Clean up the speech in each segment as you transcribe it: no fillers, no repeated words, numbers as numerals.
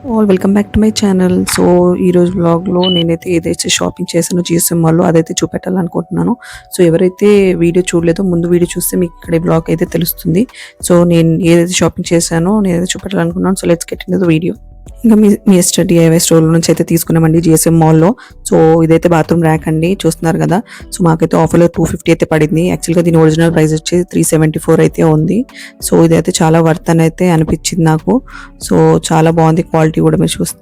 All welcome back to my channel. So ఈరోజు వ్లాగ్లో నేనైతే ఏదైతే షాపింగ్ చేశానో జిఎస్ఎం మాల్లో అదైతే చూపెట్టాలనుకుంటున్నాను. సో ఎవరైతే వీడియో చూడలేదో ముందు వీడియో చూస్తే మీకు ఇక్కడ ఈ బ్లాగ్ అయితే తెలుస్తుంది. సో నేను ఏదైతే షాపింగ్ చేశానో నేనైతే చూపెట్టాలనుకున్నాను. So let's get into the video. ఇంకా మీ ఎస్టర్ డిఐవై స్టోర్ నుంచి అయితే తీసుకున్నామండి జిఎస్ఎం మాల్లో. సో ఇదైతే బాత్రూమ్ ర్యాక్ అండి, చూస్తున్నారు కదా. సో మాకైతే ఆఫర్లో 250 అయితే పడింది. యాక్చువల్గా దీని ఒరిజినల్ ప్రైస్ వచ్చి 374 అయితే ఉంది. సో ఇదైతే చాలా వర్త్ అని అయితే అనిపించింది నాకు. సో చాలా బాగుంది, క్వాలిటీ కూడా మీరు చూస్తే.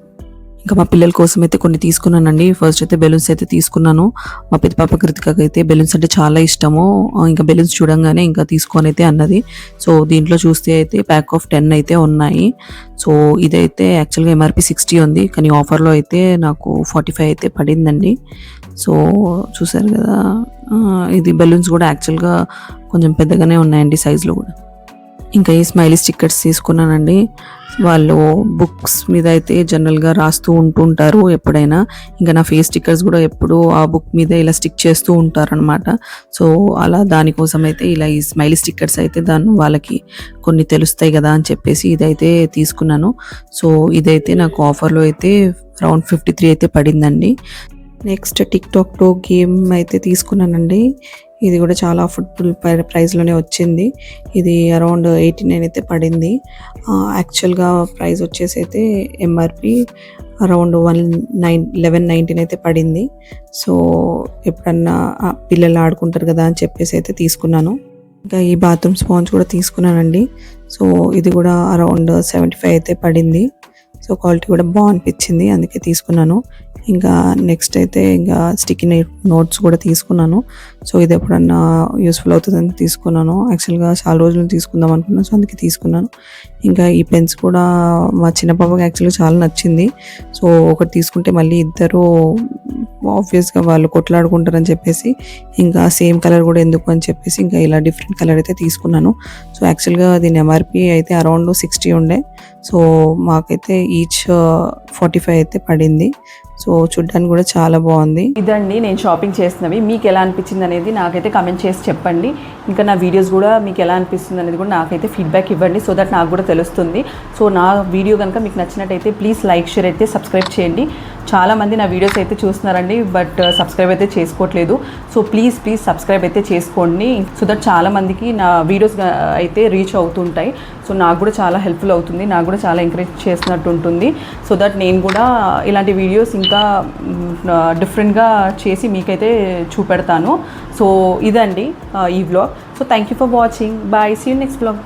ఇంకా మా పిల్లల కోసం అయితే కొన్ని తీసుకున్నానండి. ఫస్ట్ అయితే బెలూన్స్ అయితే తీసుకున్నాను. మా పెద్ద పాప కృతికకి అయితే బెలూన్స్ అంటే చాలా ఇష్టము. ఇంకా బెలూన్స్ చూడంగానే ఇంకా తీసుకొని అయితే అన్నది. సో దీంట్లో చూస్తే అయితే ప్యాక్ ఆఫ్ 10 అయితే ఉన్నాయి. సో ఇదైతే యాక్చువల్గా ఎంఆర్పి 60 ఉంది, కానీ ఆఫర్లో అయితే నాకు 45 అయితే పడిందండి. సో చూసారు కదా, ఇది బెలూన్స్ కూడా యాక్చువల్గా కొంచెం పెద్దగానే ఉన్నాయండి సైజులో కూడా. ఇంకా ఈ స్మైలీ స్టిక్కర్స్ తీసుకున్నానండి. వాళ్ళు బుక్స్ మీద అయితే జనరల్గా రాస్తూ ఉంటుంటారు ఎప్పుడైనా. ఇంకా నా ఫేస్ స్టిక్కర్స్ కూడా ఎప్పుడు ఆ బుక్ మీద ఇలా స్టిక్ చేస్తూ ఉంటారనమాట. సో అలా దానికోసం అయితే ఇలా ఈ స్మైలీ స్టిక్కర్స్ అయితే వాళ్ళకి కొన్ని తెలుస్తాయి కదా అని చెప్పేసి ఇదైతే తీసుకున్నాను. సో ఇదైతే నాకు ఆఫర్లో అయితే అరౌండ్ 53 అయితే పడిందండి. Next tic tac toe game అయితే తీసుకున్నానండి. ఇది కూడా చాలా అఫోర్డబుల్ ప్రైస్లోనే వచ్చింది. ఇది అరౌండ్ 89 అయితే పడింది. యాక్చువల్గా ప్రైస్ వచ్చేసి అయితే ఎంఆర్పి అరౌండ్ 1119 అయితే పడింది. సో ఎప్పుడన్నా పిల్లలు ఆడుకుంటారు కదా అని చెప్పేసి అయితే తీసుకున్నాను. ఇంకా ఈ బాత్రూమ్ స్పాంజ్ కూడా తీసుకున్నానండి. సో ఇది కూడా అరౌండ్ 75 అయితే పడింది. సో క్వాలిటీ కూడా బాగా అనిపించింది, అందుకే తీసుకున్నాను. ఇంకా నెక్స్ట్ అయితే ఇంకా స్టిక్కీ నోట్స్ కూడా తీసుకున్నాను. సో ఇది ఎప్పుడన్నా యూస్ఫుల్ అవుతుందని తీసుకున్నాను. యాక్చువల్గా చాలా రోజులు తీసుకుందాం అనుకున్నాను, సో అందుకే తీసుకున్నాను. ఇంకా ఈ పెన్స్ కూడా మా చిన్న పాపకి యాక్చువల్గా చాలా నచ్చింది. సో ఒకటి తీసుకుంటే మళ్ళీ ఇద్దరు ఆబ్వియస్గా వాళ్ళు కొట్లాడుకుంటారని చెప్పేసి ఇంకా సేమ్ కలర్ కూడా ఎందుకు అని చెప్పేసి ఇంకా ఇలా డిఫరెంట్ కలర్ అయితే తీసుకున్నాను. సో యాక్చువల్గా దీని ఎంఆర్పి అయితే అరౌండ్ 60 ఉండే. సో మాకైతే ఈచ్ 45 అయితే పడింది. సో చూడ్డానికి కూడా చాలా బాగుంది. ఇదండి నేను షాపింగ్ చేసినవి. మీకు ఎలా అనిపించింది అనేది నాకైతే కమెంట్ చేసి చెప్పండి. ఇంకా నా వీడియోస్ కూడా మీకు ఎలా అనిపిస్తుంది అనేది కూడా నాకైతే ఫీడ్బ్యాక్ ఇవ్వండి, సో దట్ నాకు కూడా తెలుస్తుంది. సో నా వీడియో కనుక మీకు నచ్చినట్టయితే ప్లీజ్ లైక్, షేర్ అయితే సబ్స్క్రైబ్ చేయండి. చాలామంది నా వీడియోస్ అయితే చూస్తున్నారండి, బట్ సబ్స్క్రైబ్ అయితే చేసుకోవట్లేదు. సో ప్లీజ్ సబ్స్క్రైబ్ అయితే చేసుకోండి, సో దట్ చాలామందికి నా వీడియోస్ అయితే రీచ్ అవుతుంటాయి. సో నాకు కూడా చాలా హెల్ప్ఫుల్ అవుతుంది, నాకు కూడా చాలా ఎంకరేజ్ చేసినట్టు ఉంటుంది. సో దట్ నేను కూడా ఇలాంటి వీడియోస్ ఇంకా డిఫరెంట్గా చేసి మీకైతే చూపెడతాను. సో ఇదండి ఈ vlog. So thank you for watching. Bye, see you next vlog.